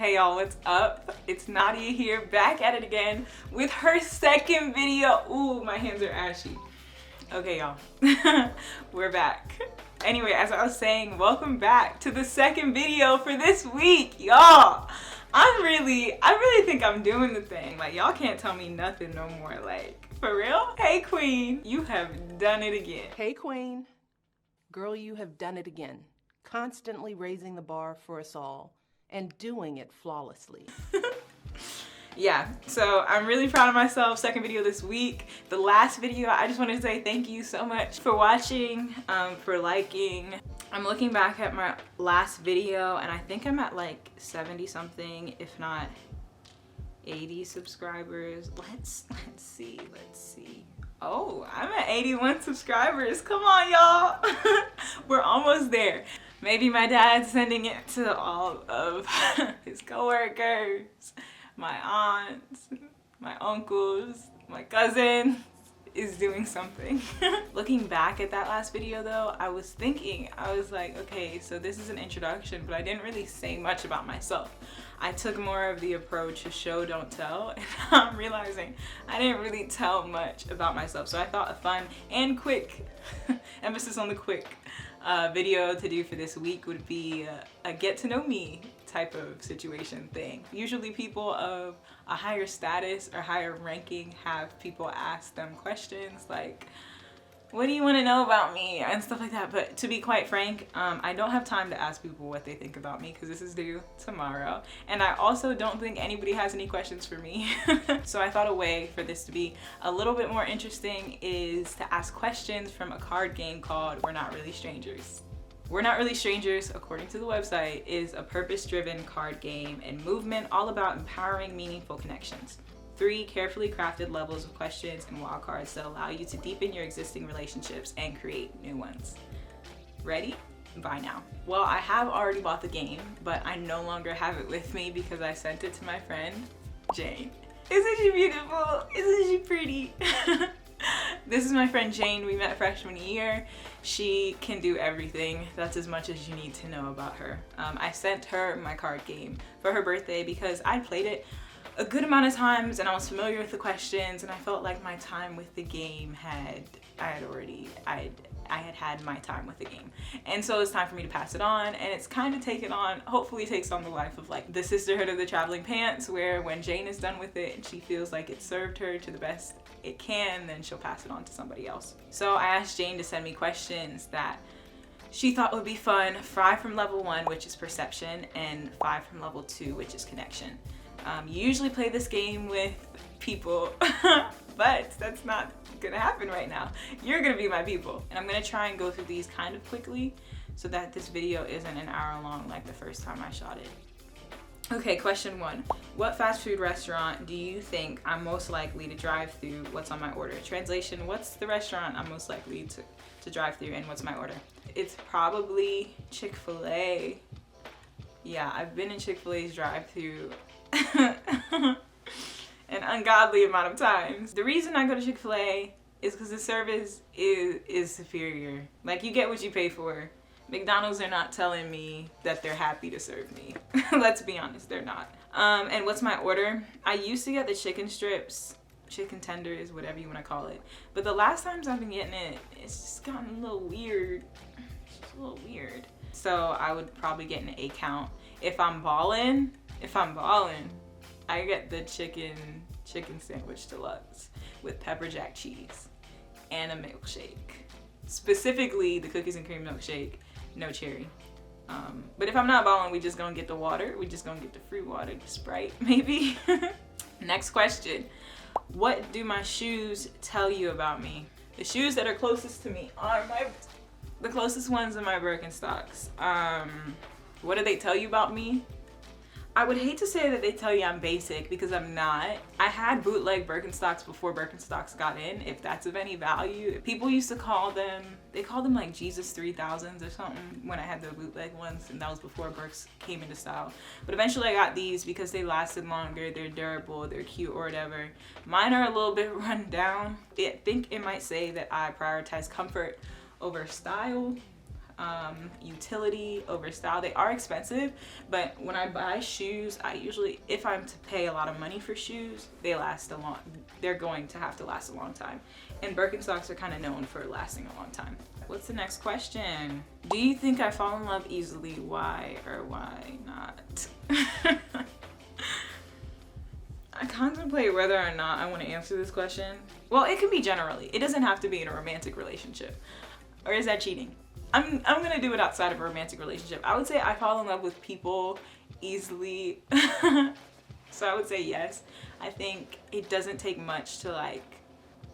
Hey y'all, what's up? It's Nadia here, back at it again with her second video. Ooh, my hands are ashy. Okay y'all, we're back. Anyway, as I was saying, welcome back to the second video for this week, y'all. I really think I'm doing the thing. Like, y'all can't tell me nothing no more. Like, for real? Hey queen, you have done it again. Hey queen, girl, you have done it again. Constantly raising the bar for us all and doing it flawlessly. Yeah, so I'm really proud of myself. Second video this week. The last video, I just wanted to say thank you so much for watching, for liking. I'm looking back at my last video and I think I'm at like 70 something, if not 80 subscribers. Let's see. Oh, I'm at 81 subscribers. Come on, y'all. We're almost there. Maybe my dad's sending it to all of his coworkers, my aunts, my uncles, my cousins is doing something. Looking back at that last video though, I was like, okay, so this is an introduction, but I didn't really say much about myself. I took more of the approach of show, don't tell, and I'm realizing I didn't really tell much about myself. So I thought a fun and quick, emphasis on the quick, video to do for this week would be a get to know me type of situation thing. Usually people of a higher status or higher ranking have people ask them questions like, what do you want to know about me and stuff like that. But to be quite frank, I don't have time to ask people what they think about me because this is due tomorrow, and I also don't think anybody has any questions for me. So I thought a way for this to be a little bit more interesting is to ask questions from a card game called We're Not Really Strangers. We're Not Really Strangers, according to the website, is a purpose-driven card game and movement all about empowering meaningful connections. 3 carefully crafted levels of questions and wild cards that allow you to deepen your existing relationships and create new ones. Ready? Buy now. Well, I have already bought the game, but I no longer have it with me because I sent it to my friend, Jane. Isn't she beautiful? Isn't she pretty? This is my friend Jane. We met freshman year. She can do everything. That's as much as you need to know about her. I sent her my card game for her birthday because I played it a good amount of times and I was familiar with the questions, and I felt like my time with the game I had had my time with the game, and so it's time for me to pass it on. And it's kind of taken on, hopefully takes on the life of like the sisterhood of the traveling pants, where when Jane is done with it and she feels like it served her to the best it can, then she'll pass it on to somebody else. So I asked Jane to send me questions that she thought would be fun, 5 from level 1, which is perception, and 5 from level 2, which is connection. You usually play this game with people, but that's not gonna happen right now. You're gonna be my people. And I'm gonna try and go through these kind of quickly so that this video isn't an hour long like the first time I shot it. Okay, question 1. What fast food restaurant do you think I'm most likely to drive through? What's on my order? Translation, what's the restaurant I'm most likely to drive through and what's my order? It's probably Chick-fil-A. Yeah, I've been in Chick-fil-A's drive-through an ungodly amount of times. The reason I go to Chick-fil-A is because the service is superior. Like, you get what you pay for. McDonald's are not telling me that they're happy to serve me. Let's be honest, they're not. And what's my order? I used to get the chicken strips, chicken tenders, whatever you want to call it. But the last times I've been getting it, it's just gotten a little weird. It's just a little weird. So I would probably get an 8 count. If I'm ballin', I get the chicken sandwich deluxe with pepper jack cheese and a milkshake. Specifically the cookies and cream milkshake, no cherry. But if I'm not ballin', we just gonna get the water. We just gonna get the fruit water, the Sprite, maybe. Next question. What do my shoes tell you about me? The shoes that are closest to me are the closest ones are my Birkenstocks. What do they tell you about me? I would hate to say that they tell you I'm basic because I'm not. I had bootleg Birkenstocks before Birkenstocks got in, if that's of any value. People used to call them, they called them like Jesus 3000s or something when I had the bootleg ones, and that was before Birks came into style. But eventually I got these because they lasted longer, they're durable, they're cute or whatever. Mine are a little bit run down. I think it might say that I prioritize comfort over style. utility over style. They are expensive, but when I buy shoes, I usually, if I'm to pay a lot of money for shoes, they're going to have to last a long time. And Birkenstocks are kind of known for lasting a long time. What's the next question? Do you think I fall in love easily? Why or why not? I contemplate whether or not I want to answer this question. Well, it can be generally. It doesn't have to be in a romantic relationship. Or is that cheating? I'm gonna do it outside of a romantic relationship. I would say I fall in love with people easily. So I would say yes. I think it doesn't take much to like,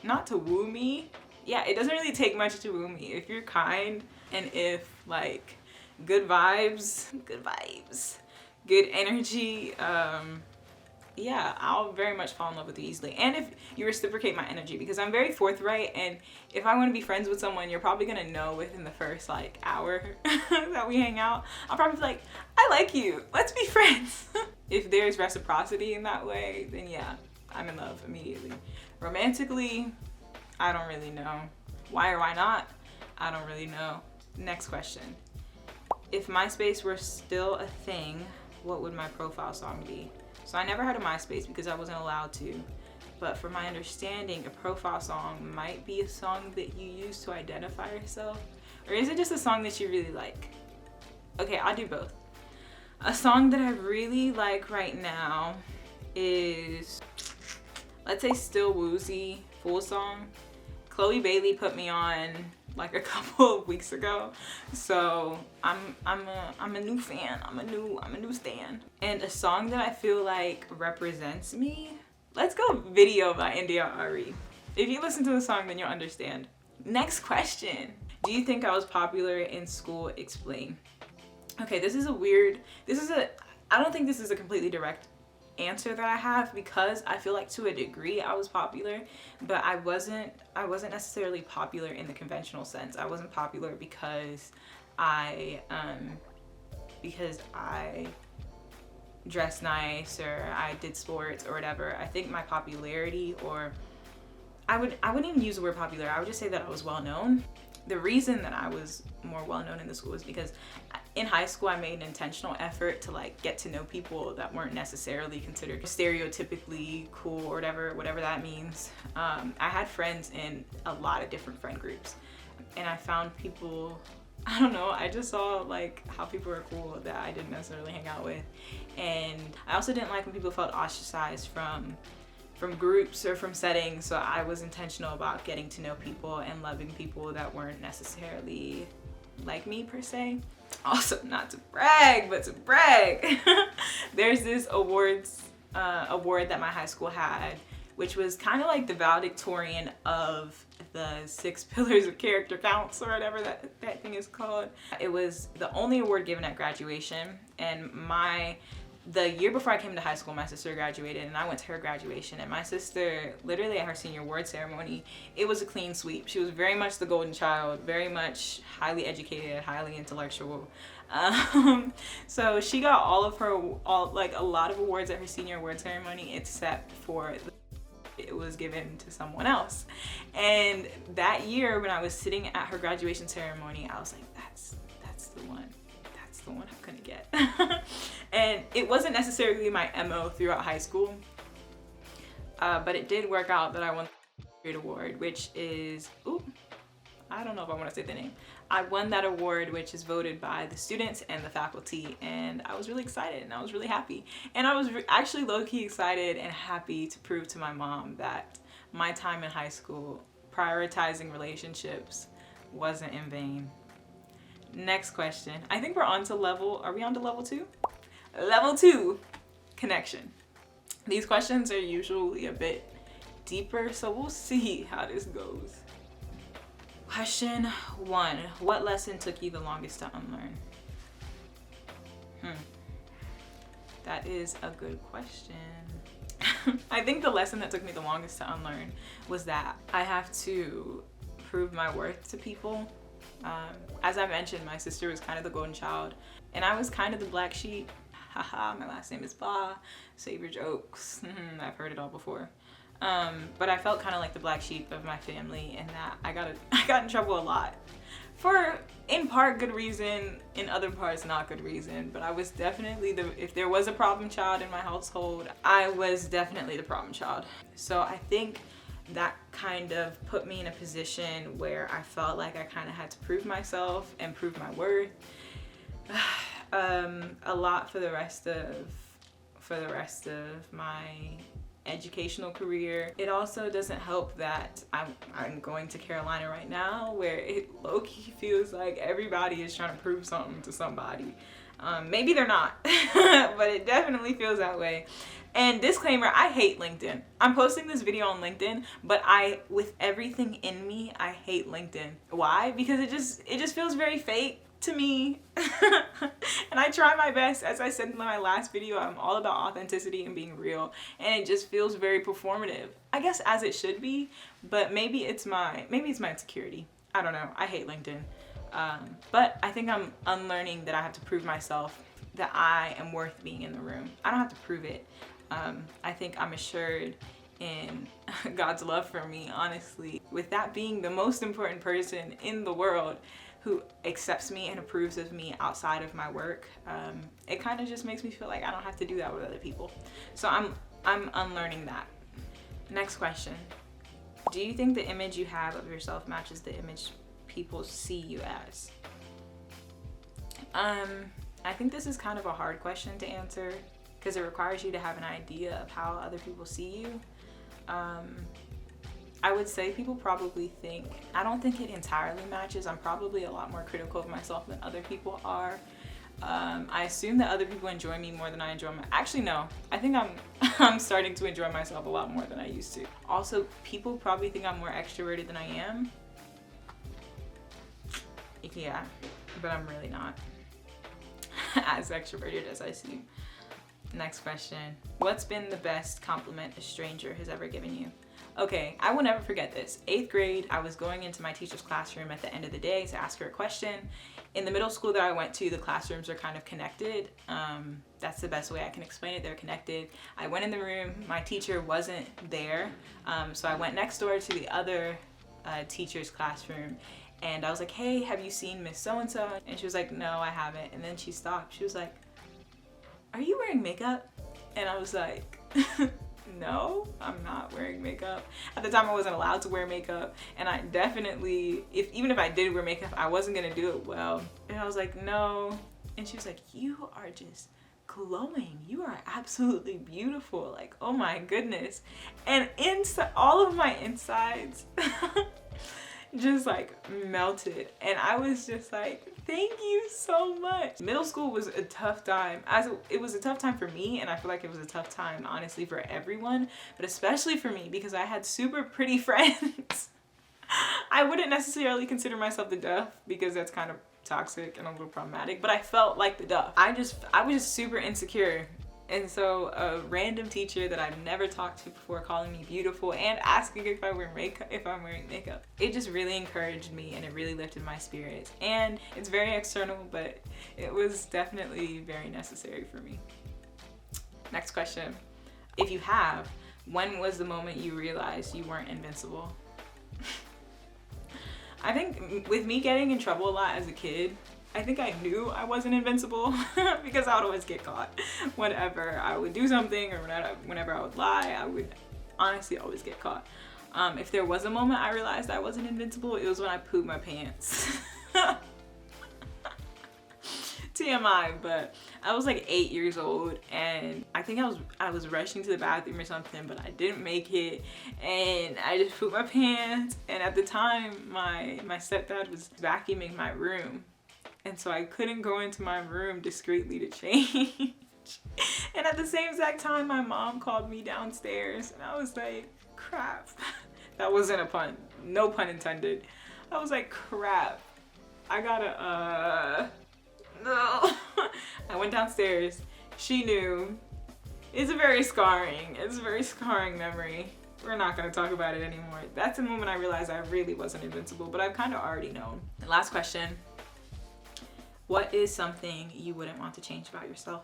not to woo me. Yeah, it doesn't really take much to woo me. If you're kind and if like good vibes, good energy, yeah, I'll very much fall in love with you easily. And if you reciprocate my energy, because I'm very forthright, and if I want to be friends with someone, you're probably gonna know within the first like hour that we hang out. I'll probably be like, I like you, let's be friends. If there's reciprocity in that way, then yeah, I'm in love immediately. Romantically, I don't really know. Why or why not? I don't really know. Next question. If MySpace were still a thing, what would my profile song be? So I never had a MySpace because I wasn't allowed to. But from my understanding, a profile song might be a song that you use to identify yourself. Or is it just a song that you really like? Okay, I'll do both. A song that I really like right now is, let's say Still Woozy, full song. Chloe Bailey put me on like a couple of weeks ago, so I'm a new fan. I'm a new stan. And a song that I feel like represents me, let's go Video by Nadia. If you listen to the song, then you'll understand. Next question. Do you think I was popular in school? Explain. Okay, I don't think this is a completely direct answer that I have, because I feel like to a degree I was popular, but I wasn't necessarily popular in the conventional sense. I wasn't popular because I dressed nice or I did sports or whatever. I think my popularity, or I wouldn't even use the word popular, I would just say that I was well known. The reason that I was more well known in the school is because in high school I made an intentional effort to like get to know people that weren't necessarily considered stereotypically cool or whatever that means. I had friends in a lot of different friend groups, and I found people, I don't know, I just saw like how people were cool that I didn't necessarily hang out with. And I also didn't like when people felt ostracized from groups or from settings, so I was intentional about getting to know people and loving people that weren't necessarily like me per se. Also, not to brag, but to brag. There's this award that my high school had, which was kind of like the valedictorian of the 6 pillars of character counts, or whatever that thing is called. It was the only award given at graduation, and the year before I came to high school, my sister graduated, and I went to her graduation. And my sister, literally at her senior award ceremony, it was a clean sweep. She was very much the golden child, very much highly educated, highly intellectual. So she got a lot of awards at her senior award ceremony, except for it was given to someone else. And that year, when I was sitting at her graduation ceremony, I was like, that's the one. That's the one I'm gonna get. And it wasn't necessarily my MO throughout high school, but it did work out that I won the grade award, which is, I don't know if I want to say the name. I won that award, which is voted by the students and the faculty, and I was really excited and I was really happy. And I was actually low-key excited and happy to prove to my mom that my time in high school prioritizing relationships wasn't in vain. Next question. I think we're on to are we on to level 2? Level 2, connection. These questions are usually a bit deeper, so we'll see how this goes. Question 1, what lesson took you the longest to unlearn? That is a good question. I think the lesson that took me the longest to unlearn was that I have to prove my worth to people. As I mentioned, my sister was kind of the golden child, and I was kind of the black sheep. Haha, my last name is Ba. Save your jokes. I've heard it all before. But I felt kind of like the black sheep of my family, in that I got in trouble a lot for in part good reason, in other parts not good reason, but I was definitely if there was a problem child in my household, I was definitely the problem child. So I think that kind of put me in a position where I felt like I kind of had to prove myself and prove my worth a lot for the rest of my educational career. It also doesn't help that I'm going to Carolina right now, where it low-key feels like everybody is trying to prove something to somebody. Maybe they're not, but it definitely feels that way. And disclaimer, I hate LinkedIn. I'm posting this video on LinkedIn, but with everything in me, I hate LinkedIn. Why? Because it just feels very fake to me. And I try my best. As I said in my last video, I'm all about authenticity and being real, and it just feels very performative. I guess as it should be, but maybe it's my insecurity. I don't know. I hate LinkedIn. But I think I'm unlearning that I have to prove myself that I am worth being in the room. I don't have to prove it. I think I'm assured in God's love for me, honestly. With that being the most important person in the world who accepts me and approves of me outside of my work, it kind of just makes me feel like I don't have to do that with other people. So I'm unlearning that. Next question. Do you think the image you have of yourself matches the image people see you as? I think this is kind of a hard question to answer because it requires you to have an idea of how other people see you. I would say people probably think, I don't think it entirely matches. I'm probably a lot more critical of myself than other people are. I assume that other people enjoy me more than I enjoy actually no, I think I'm starting to enjoy myself a lot more than I used to. Also, people probably think I'm more extroverted than I am. Yeah, but I'm really not as extroverted as I seem. Next question. What's been the best compliment a stranger has ever given you? Okay, I will never forget this. 8th grade, I was going into my teacher's classroom at the end of the day to ask her a question. In the middle school that I went to, the classrooms are kind of connected. That's the best way I can explain it. They're connected. I went in the room. My teacher wasn't there. So I went next door to the other teacher's classroom. And I was like, hey, have you seen Miss So-and-so? And she was like, no, I haven't. And then she stopped. She was like, are you wearing makeup? And I was like, no, I'm not wearing makeup. At the time, I wasn't allowed to wear makeup. And I definitely, even if I did wear makeup, I wasn't gonna do it well. And I was like, no. And she was like, you are just glowing. You are absolutely beautiful. Like, oh my goodness. And all of my insides just like melted, and I was just like, thank you so much. Middle school was a tough time. It was a tough time for me, and I feel like it was a tough time honestly for everyone, but especially for me because I had super pretty friends. I wouldn't necessarily consider myself the duff because that's kind of toxic and a little problematic, but I felt like the duff. I was just super insecure. And so a random teacher that I've never talked to before calling me beautiful and asking if I'm wearing makeup, it just really encouraged me and it really lifted my spirits. And it's very external, but it was definitely very necessary for me. Next question. If you have, when was the moment you realized you weren't invincible? I think with me getting in trouble a lot as a kid, I think I knew I wasn't invincible because I would always get caught. Whenever I would do something or whenever I would lie, I would honestly always get caught. If there was a moment I realized I wasn't invincible, it was when I pooped my pants. TMI, but I was like 8 years old and I think I was rushing to the bathroom or something, but I didn't make it and I just pooped my pants. And at the time, my stepdad was vacuuming my room. And so I couldn't go into my room discreetly to change. And at the same exact time, my mom called me downstairs and I was like, crap. That wasn't a pun. No pun intended. I was like, crap. I gotta, no. I went downstairs. She knew. It's a very scarring memory. We're not gonna talk about it anymore. That's the moment I realized I really wasn't invincible, but I've kind of already known. The last question. What is something you wouldn't want to change about yourself?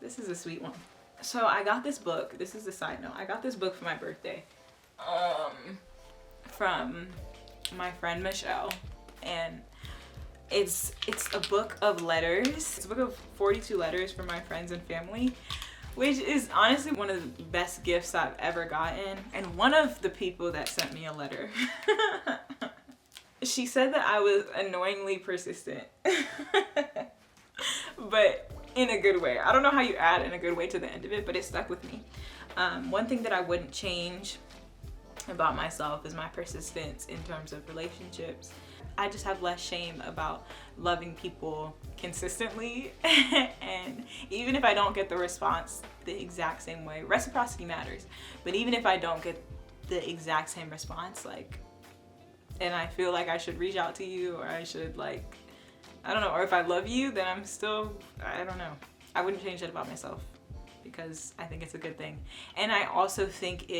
This is a sweet one. So I got this book. This is a side note. I got this book for my birthday from my friend Michelle. And It's a book of letters. It's a book of 42 letters from my friends and family, which is honestly one of the best gifts I've ever gotten. And one of the people that sent me a letter, she said that I was annoyingly persistent, but in a good way. I don't know how you add in a good way to the end of it, but it stuck with me. One thing that I wouldn't change about myself is my persistence in terms of relationships. I just have less shame about loving people consistently and even if I don't get the response the exact same way, reciprocity matters, but even if I don't get the exact same response, like, and I feel like I should reach out to you, or I should, like, I don't know, or if I love you, then I'm still, I don't know. I wouldn't change that about myself because I think it's a good thing. And I also think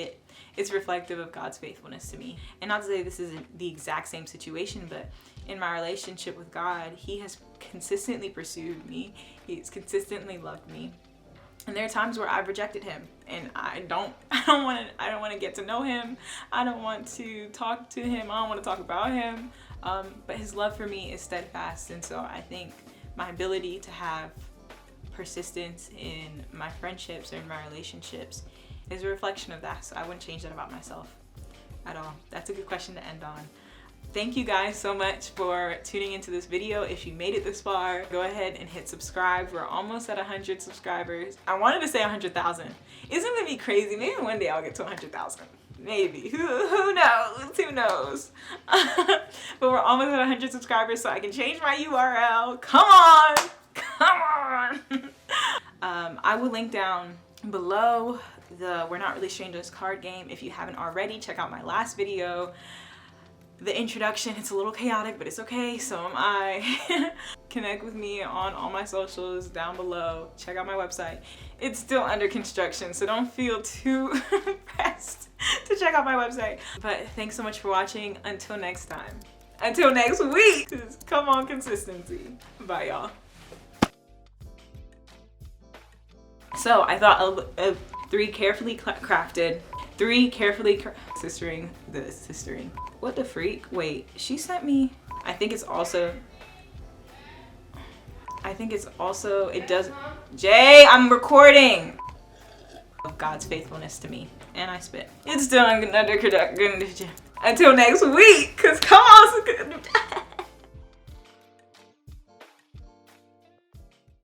it's reflective of God's faithfulness to me. And not to say this isn't the exact same situation, but in my relationship with God, he has consistently pursued me. He's consistently loved me. And there are times where I've rejected him, and I don't want to get to know him. I don't want to talk to him. I don't want to talk about him. But his love for me is steadfast, and so I think my ability to have persistence in my friendships or in my relationships is a reflection of that. So I wouldn't change that about myself at all. That's a good question to end on. Thank you guys so much for tuning into this video. If you made it this far, go ahead and hit subscribe. We're almost at 100 subscribers. I wanted to say 100,000. Isn't it gonna be crazy? Maybe one day I'll get to 100,000. Maybe. Who knows? Who knows? But we're almost at 100 subscribers, so I can change my URL. Come on! Come on! I will link down below the We're Not Really Strangers card game. If you haven't already, check out my last video. The introduction, it's a little chaotic, but it's okay, so am I. Connect with me on all my socials down below. Check out my website. It's still under construction, so don't feel too pressed to check out my website. But thanks so much for watching. Until next time. Until next week. Just come on, consistency. Bye, y'all. So I thought three carefully crafted, sistering, what the freak? Wait, she sent me, I think it's also, it does, Jay, I'm recording. Of God's faithfulness to me, and I spit. It's still under construction. Until next week, cause come on.